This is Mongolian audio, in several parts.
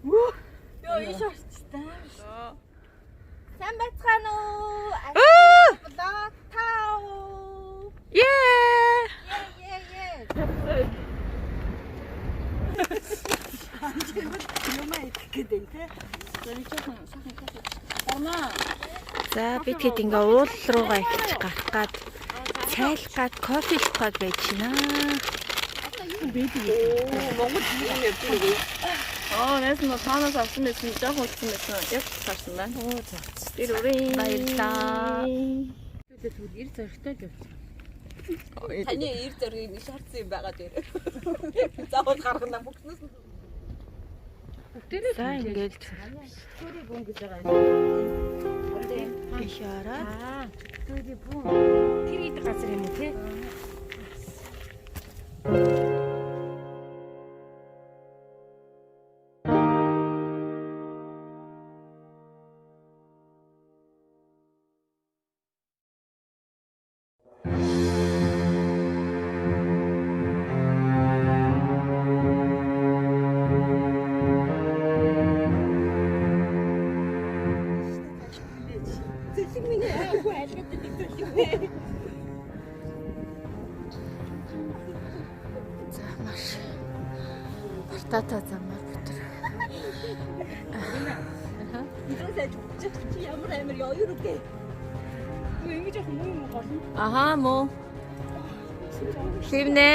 Йоо иш орчтой. Сайн байцгаана уу? Блог таа. Ее! За бид хэд ингээ уул руугаа эхэлж гарах гад цайлах гад кофе их гад байж байна. Монгол юм ярьдаг. Найсан нь таанаас авсан байсан жоох үлдсэн байсан. Яг цаарсан байна. Тэр үрээ. Баярлаа. Тэгвэл ир зоригтой л явчих. Таны ир зоргийг шаардсан юм байгаа дээр. Заавал гаргана бүгснээс. За ингээл Түүний бүн гэж байгаа юм. биш ороо. Түүний бүн. Тэр ид газар юм уу те? За маш бартаатай замаар бүтэр. Идэлж чи ямар амар ёо үргэ. Ингэж явах юм уу гол? Аха муу. Хивнэ.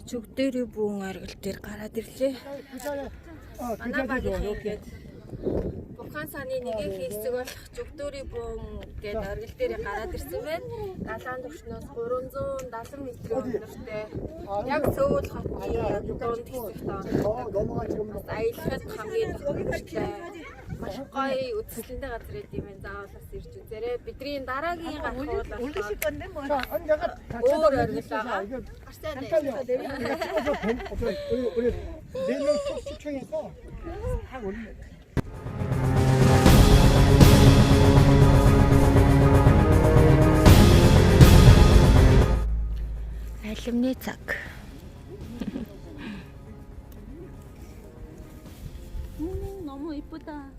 Чүгдэрийн бүэн аргал дээр гараад ирлээ. Манай багийн гээд Бухан саны нэгэ хийсэг болох Чүгдэрийн бүэн гээд аргал дээр гараад ирсэн байна. Далайн түвшнөөс 370 м өндөртэй. Яг Сөүл хотын дунд хэсэгт байна. Аялахад хамгийн хөвгөлтэй. Маш гоё үзэсгэлэнтэй газар ийм байна. Заавал бас ирж үзээрэй. Бидний дараагийн гарах бол өөр аргал байгаа. 우리 4명 시청해서 확 올리네. Алимны цаг. 너무 이쁘다.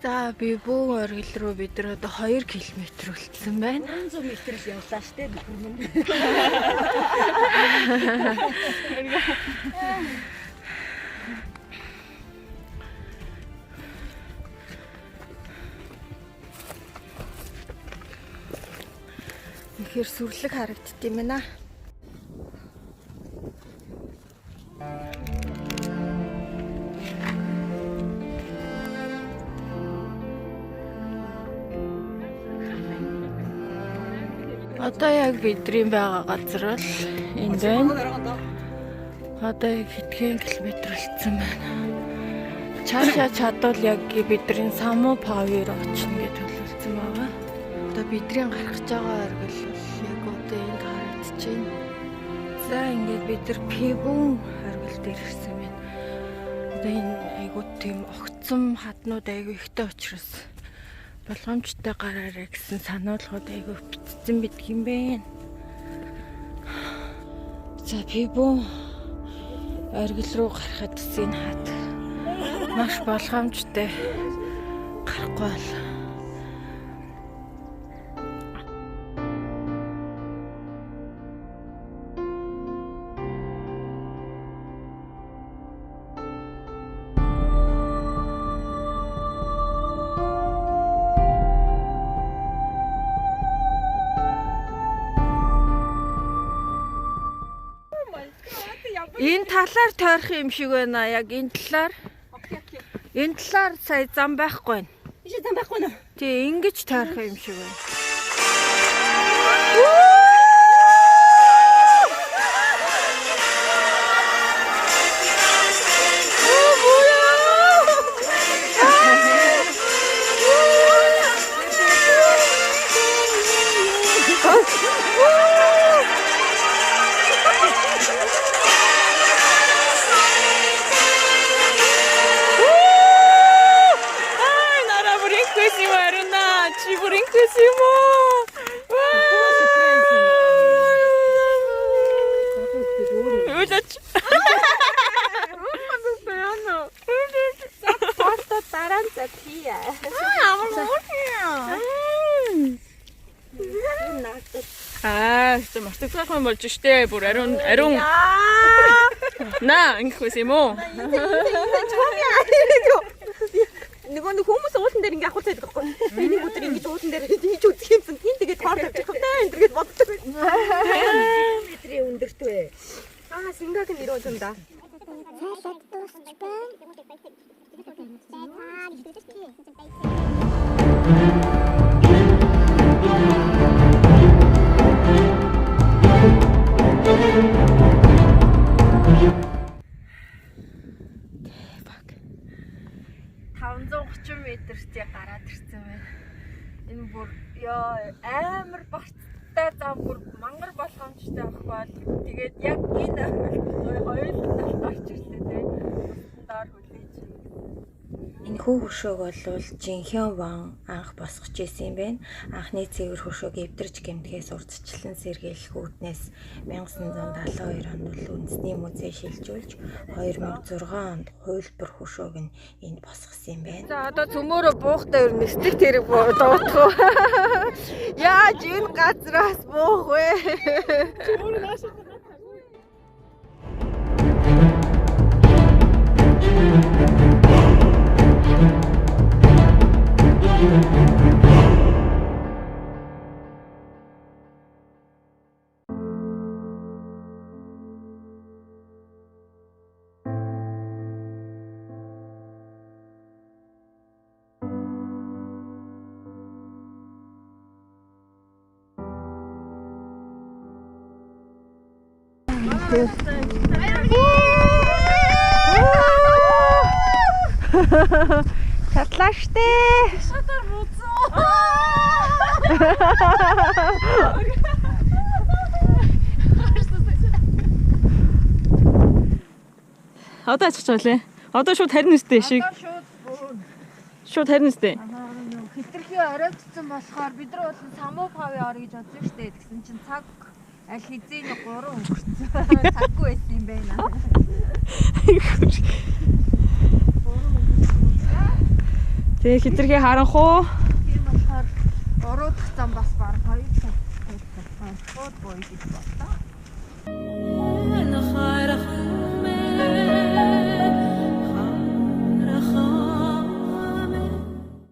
За би бүүн оргил руу бид нар одоо 2 км үлдсэн байна. 300 м л явлаа штэ бид хүн. Ихэр сүрлэг харагдд юм байна. Одоо яг бидний байгаа газар л энэ байна. Одоо яг хэдхэн километр үлдсэн байна. Цаашаа чадвал яг бидний Саму Павер очно гэж төлөвлөсөн байгаа. Одоо бидний гарах гэж байгаа оргил яг одоо энд харагдаж байна. За ингээд бид нар Пивүн оргил дээр ирсэн байна. Одоо энэ айгуу тийм огцом хаднууд айгуу ихтэй учраас болгоомжтой гараарай гэсэн сануулгууд айгуу бичсэн байдаг юм байна. За Пивүн оргил руу гарахад энэ хат маш болгоомжтой гарахгүй бол Энэ талаар тойрох юм шиг байна. Яг энэ талаар. Энэ талаар сая зам байхгүй байна. Ишээ зам байхгүй нөө. Тий, ингэж тойрох юм шиг байна. 진짜 맛있게 болж штэ. Бүр ариун наа ингэхээс юм уу? Нөгөө хүмүүс уулан дээр ингээ ахуулж байдаг байхгүй. Энийг өдөр ингэж уулан дээр хийж үзэх юмсан. Тин тэгээд тоор тавьчих таа энэ гэж боддог. Метрийн өндөртэй. Сингаг нь ирээд юм да. цаашаа дуусч байна. 대박. 530 метртэй гараад ирсэн байна. Энэ бүр амар багцтай зам бүр мангар болгоомжтой байхгүй. Тэгээд яг энэ хоёулаа гарч ирсэн тийм. Доор хүлээж. Энэхүү хөшөөг бол Жинхён Ван анх босгож исэн юм байна. Анхны цэвэр хөшөөг эвдэрч гэмтгээс урдчлан сэргийлэх үүднээс 1972 онд үндэсний музей шилжүүлж 2006 онд хувилбар хөшөөг нь энд босгосон юм байна. За одоо цөмөөрөө буухтай ер нь стик тэрэг дуутах уу? Яаж энэ газраас буух вэ? Татлаа штэ. Шатар буцаа. Одоо ачих чаалаа. Одоо шууд харин үстэй шиг. Шууд харин үстэй. Хитрхи оройтсон болохоор бид нар бол самуу пави орё гэж бодсон штэ. Тэгсэн чинь цаг аль хэзээ 3 өнгөрцөн. Цаггүй байсан юм байна. Тэгээ хитрхи харанх уу? Тийм болохоор 3 дахь зам бас баг 2 цаг. Шууд боо гэж бодлоо.